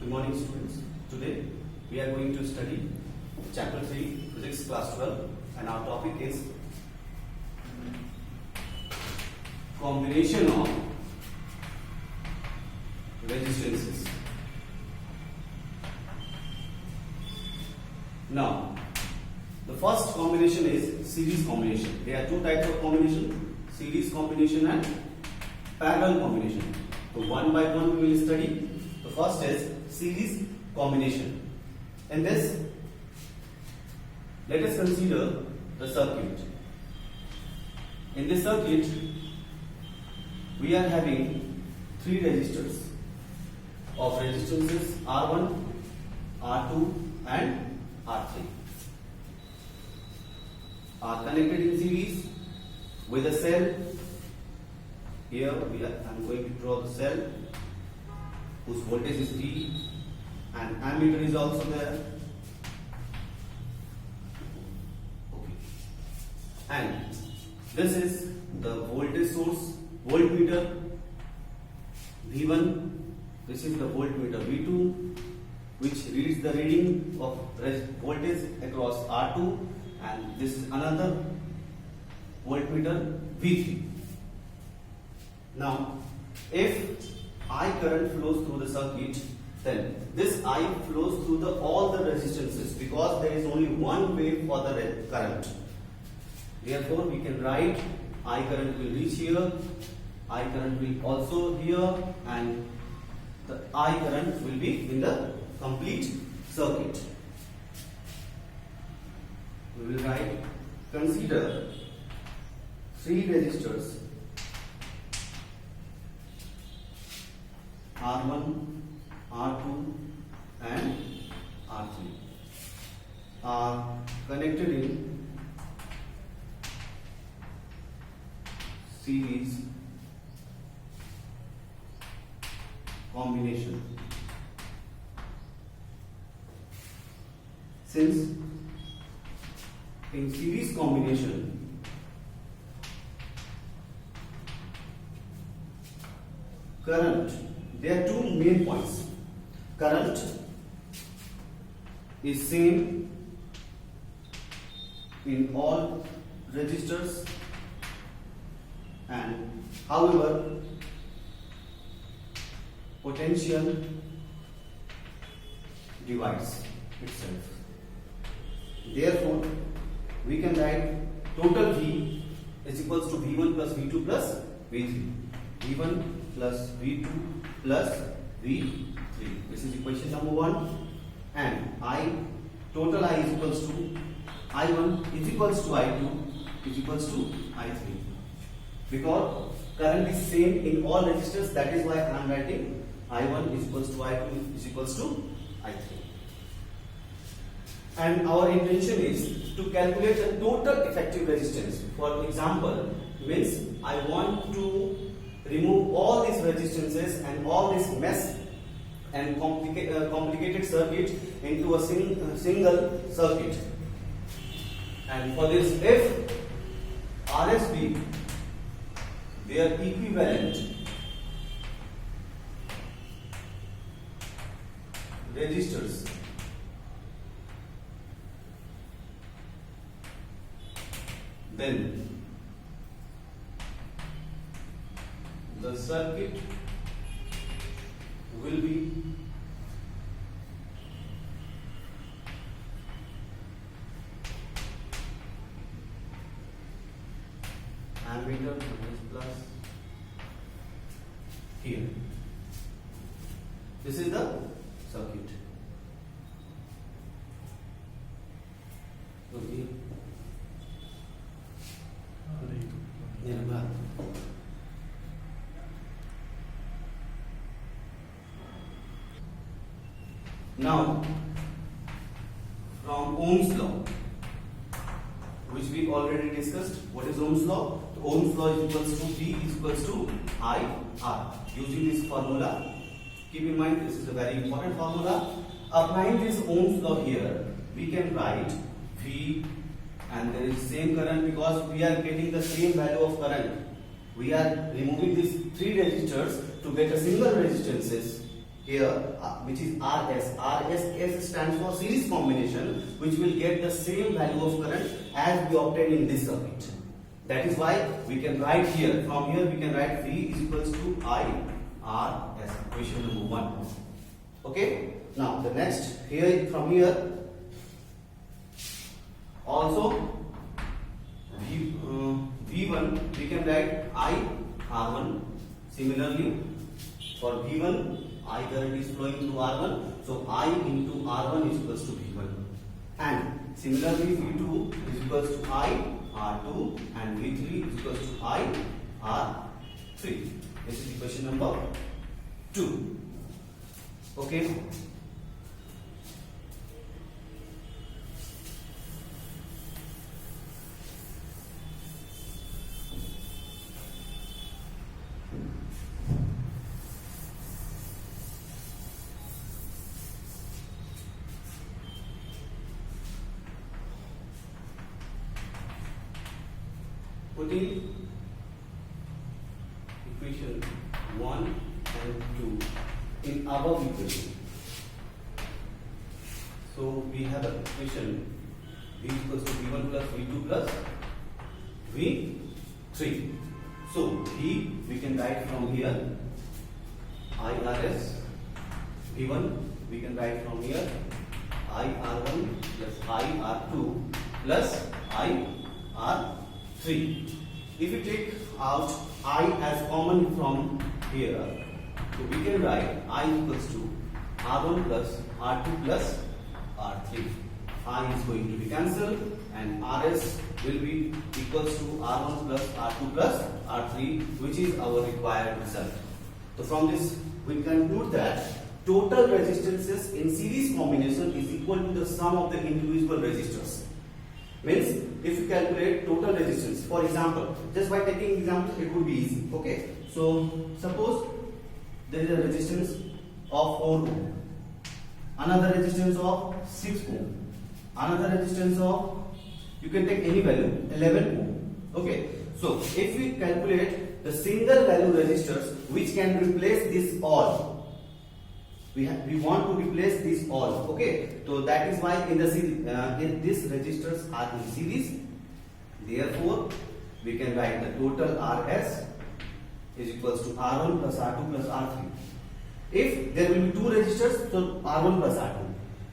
Good morning, students. Today we are going to study chapter 3 physics class 12 and our topic is combination of resistances. Now the first combination is series combination. There are two types of combination: series combination and parallel combination. So one by one we will study. The first is series combination. In this, let us consider the circuit. In this circuit, we are having three resistors of resistances R1, R2 and R3 are connected in series with a cell. Here I am going to draw the cell whose voltage is T and ammeter is also there. Okay. And this is the voltage source, voltmeter V1. This is the voltmeter V2, which reads the reading of voltage across R2, and this is another voltmeter V3. Now, if I current flows through the circuit, then this I flows through all the resistances, because there is only one way for the current. Therefore, we can write I current will reach here, I current will also here, and the I current will be in the complete circuit. We will write, consider three resistors R1, R2 and R3 are connected in series combination. Since in series combination current, there are two main points. Current is same in all resistors, and however potential divides itself. Therefore, we can write total V is equals to V1 plus V2 plus V3. V1 plus V2 plus V3. This is equation number 1. And total I is equals to I1 is equals to I2 is equals to I3. Because current is same in all resistors, that is why I am writing I1 is equals to I2 is equals to I3. And our intention is to calculate the total effective resistance. For example, means I want to remove all these resistances and all this mess and complicated circuit into a single circuit. And for this, if RSB, they are equivalent resistors, then the circuit will be ammeter plus here. This is the circuit. Okay. Now, from Ohm's law, which we already discussed, what is Ohm's law? So Ohm's law is equals to V is equals to IR. Using this formula, keep in mind this is a very important formula. Applying this Ohm's law here, we can write V, and there is same current because we are getting the same value of current. We are removing these three resistors to get a single resistances. here, which is RS. RS stands for series combination, which will get the same value of current as we obtained in this circuit. That is why we can write here, from here we can write V is equals to IRS, equation number 1. Okay. Now the next, here from here also V1 we can write IR1. Similarly for V1, I current is flowing through R1, so I into R1 is equals to V1. And similarly V2 is equals to I R2 and V3 is equals to I R3. This is equation number 2. Okay. Putting equation 1 and 2 in above equation. So we have an equation V equals to V1 plus V2 plus V3. So V we can write from here IRS, V1 we can write from here IR1 plus IR2 plus IR3. If you take out I as common from here, so we can write I equals to R1 plus R2 plus R3. I is going to be cancelled and RS will be equals to R1 plus R2 plus R3, which is our required result. So from this we conclude that total resistances in series combination is equal to the sum of the individual resistors. Means if you calculate total resistance, for example, just by taking example it would be easy. Okay, so suppose there is a resistance of 4 ohm, another resistance of 6 ohm, another resistance of, you can take any value, 11 ohm. Okay, so if we calculate the single value resistors which can replace this all, we want to replace this all. Okay, so that is why in the series, these resistors are in series. Therefore, we can write the total RS is equals to R1 plus R2 plus R3. If there will be 2 resistors, so R1 plus R2.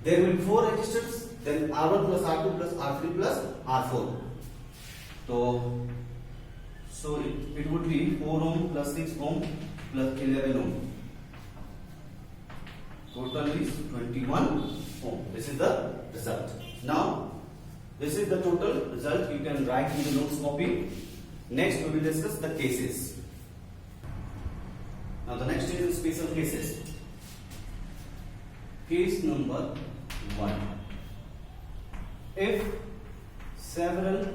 There will be 4 resistors, then R1 plus R2 plus R3 plus R4. So it would be 4 ohm plus 6 ohm plus 11 ohm. Total is 21 ohm. This is the result. Now, this is the total result. You can write in the notes copy. Next, we will discuss the cases. Now, the next is special cases. Case number 1. If several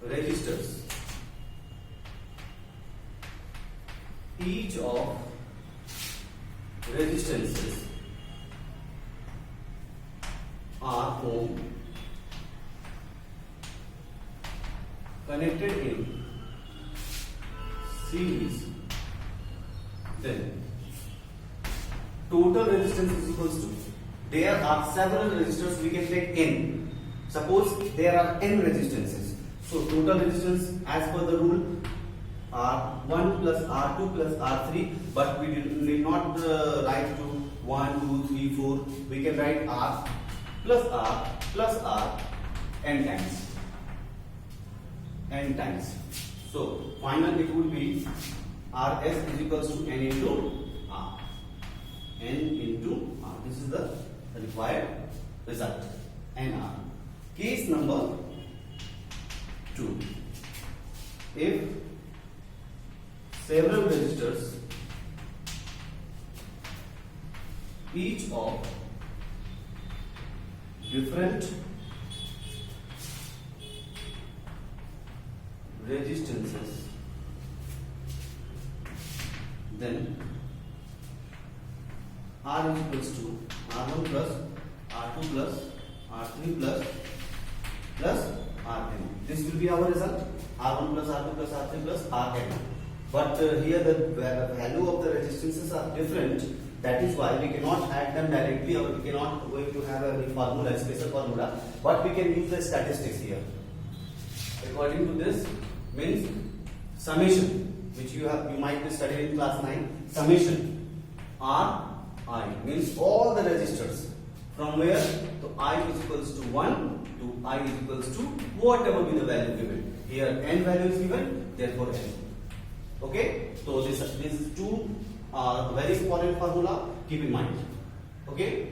resistors, each of resistances are ohm, connected in series, then total resistance is equals to, there are several resistors, we can take n. Suppose there are n resistances, so total resistance as per the rule R1 plus R2 plus R3, but we did not write to 1, 2, 3, 4. We can write R plus R n times. N times. So finally it would be RS is equals to n into R. N into R. This is the required result. NR. Case number 2. If several resistors, each of different resistances, then R is equals to R1 plus R2 plus R3 plus Rn. This will be our result. R1 plus R2 plus R3 plus Rn. But here the value of the resistances are different. That is why we cannot add them directly, or we cannot going to have a formula, special formula. But we can use the statistics here. According to this, means summation, which you might be studying in class 9. Summation R I means all the resistors from where to I is equals to 1 to I is equals to whatever be the value given. Here n value is given, therefore n. Okay, so these two are very important formula. Keep in mind. Okay.